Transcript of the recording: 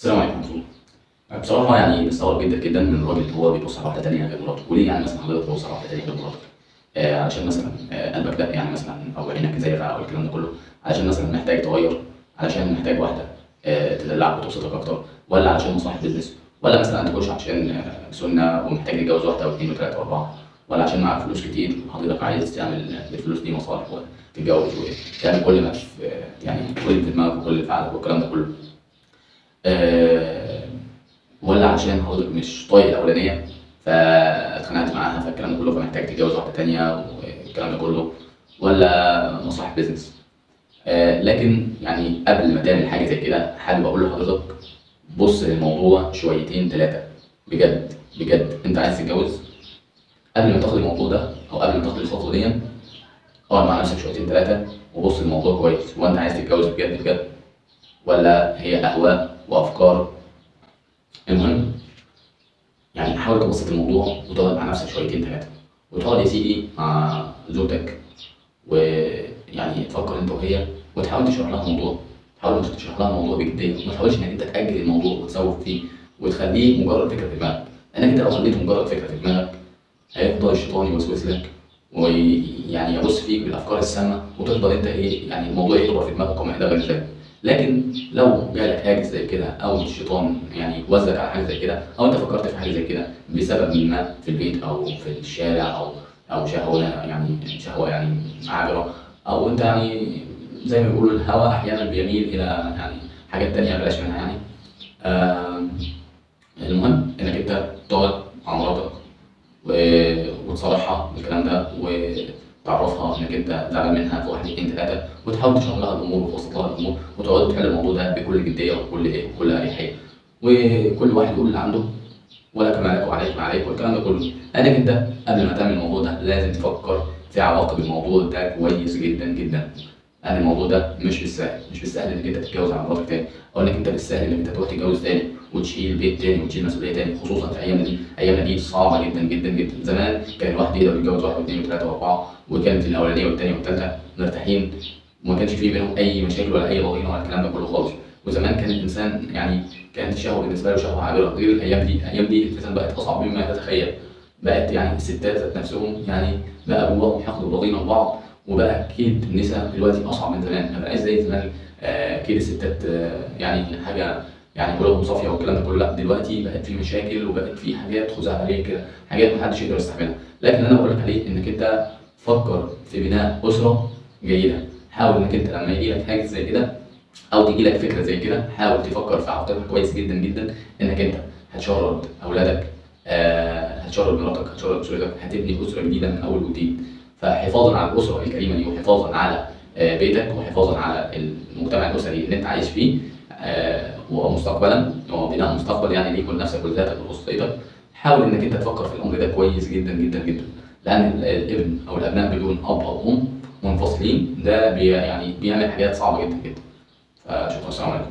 السلام عليكم ورحمة الله. بصراحة يعني باستغرب جدًا، جدًا من الراجل اللي هو بيبُص على واحدة تانية غير مراته، وليه يعني مثلًا حضرتك تبُص على واحدة تانية غير مراتك؟ علشان مثلًا قلبك دق يعني مثلًا أو عينك زايغة أو الكلام ده كله، علشان مثلًا محتاج تغيّر، علشان محتاج واحدة تدلّعك وتبسطك أكتر، والّا علشان مصلحة business، والّا مثلًا تخش عشان سُنّة ومحتاج تتجوّز واحدة و2 و3 و4، والّا عشان معاك فلوس كتير وحضرتك عايز تعمل بالفلوس دي مصالح وتتجوّز وتعمل كل ما في يعني كل اللي في دماغك وكل اللي في عقلك والكلام ده كله. آآ والّا علشان حضرتك مش طايق الأولانية فاتخانقت معاها فالكلام ده كله فمحتاج تتجوز واحدة تانية والكلام ده كله، والّا مصلحة business. لكن يعني قبل ما تعمل حاجة زي كده حابب أقول لحضرتك بُص للموضوع شويتين 3 بجد، بجد أنت عايز تتجوز؟ قبل ما تاخد الموضوع ده أو قبل ما تاخد الخطوة ديًّا اقعد مع نفسك شويتين 3 وبُص للموضوع كويس، هو أنت عايز تتجوز بجد، بجد والّا هي أهواء وأفكار؟ المهم يعني حاول تبسط الموضوع وتقعد مع نفسك شويتين 3 وتقعد يا سيدي مع زوجتك ويعني تفكر أنت وهي وتحاول تشرح لها الموضوع، تحاول تشرح لها الموضوع بجدية، وما تحاولش إنك أنت تأجل الموضوع وتسوف فيه وتخليه مجرد فكرة في دماغك، لأنك أنت لو خليته مجرد فكرة في دماغك هيفضل الشيطان يوسوس لك ويعني يبص فيك بالافكار السامه وتفضل انت ايه يعني الموضوع يكبر في دماغك وما الى غير ذلك. لكن لو جالك هاجس زي كده او الشيطان يعني وزك على حاجه زي كده او انت فكرت في حاجه زي كده بسبب ما في البيت او في الشارع او شهوه يعني عابره او انت يعني زي ما بيقولوا الهوى احيانا بيميل الى يعني حاجات تانيه بلاش منها يعني. آه المهم انك انت تقعد مع مراتك وتصارحها بالكلام ده وتعرفها انك انت زعلان منها في 1 2 3 وتحاول تشرح لها الامور وتبسط لها الامور وتقعدوا تحلوا الموضوع ده بكل جديه وبكل اريحيه وكل واحد يقول اللي عنده ولك ما لك وعليك ما عليك والكلام ده كله، لانك انت قبل ما تعمل الموضوع ده لازم تفكر في عواقب الموضوع ده كويس جدا جدا، لان الموضوع ده مش بالسهل، مش بالسهل انك انت تتجوز على مراتك تاني او انك انت بالسهل انك انت تروح تتجوز تاني وتشيل بيت تاني وتشيل مسؤوليه تاني، خصوصا في ايامنا دي، ايامنا دي صعبه جدا جدا جدا. زمان كان الواحد يقدر يتجوز واحد واثنين وثلاثه واربعه وكانت الاولانيه والثانيه والثالثه مرتاحين وما كانش فيه بينهم اي مشاكل ولا اي ضغينه ولا الكلام ده كله خالص، وزمان كان الانسان يعني كانت الشهوه بالنسبه له شهوه عابره، غير الايام دي، الايام دي الفتن بقت اصعب مما تتخيل، بقت يعني الستات ذات نفسهم يعني بقى جواهم حقد وضغينه لبعض، وبقى اكيد النساء دلوقتي اصعب من زمان، ما بقاش زي زمان. اكيد الستات يعني حاجه يعني قلوبهم صافيه والكلام ده كله، لا دلوقتي بقت في مشاكل وبقت في حاجات خزعبليه كده، حاجات محدش يقدر يستحملها، لكن انا بقول لك عليه انك انت فكر في بناء اسره جيده، حاول انك انت لما يجي لك حاجه زي كده او تيجي لك فكره زي كده حاول تفكر في عواقبها كويس جدا جدا، انك انت هتشرد اولادك، هتشرد مراتك، هتشرد اسرتك، هتبني اسره جديده من اول وجديد، فحفاظا على الاسره الكريمه دي وحفاظا على بيتك وحفاظا على المجتمع الاسري اللي انت عايش فيه ومستقبلا وبناء مستقبل يعني ليك ولنفسك ولذاتك ولاسرتك، حاول انك انت تفكر في الامر ده كويس جدا جدا جدا، لان الابن او الابناء بدون اب او ام منفصلين ده يعني بيعمل حاجات صعبه جدا جدا. فشكرا، السلام عليكم.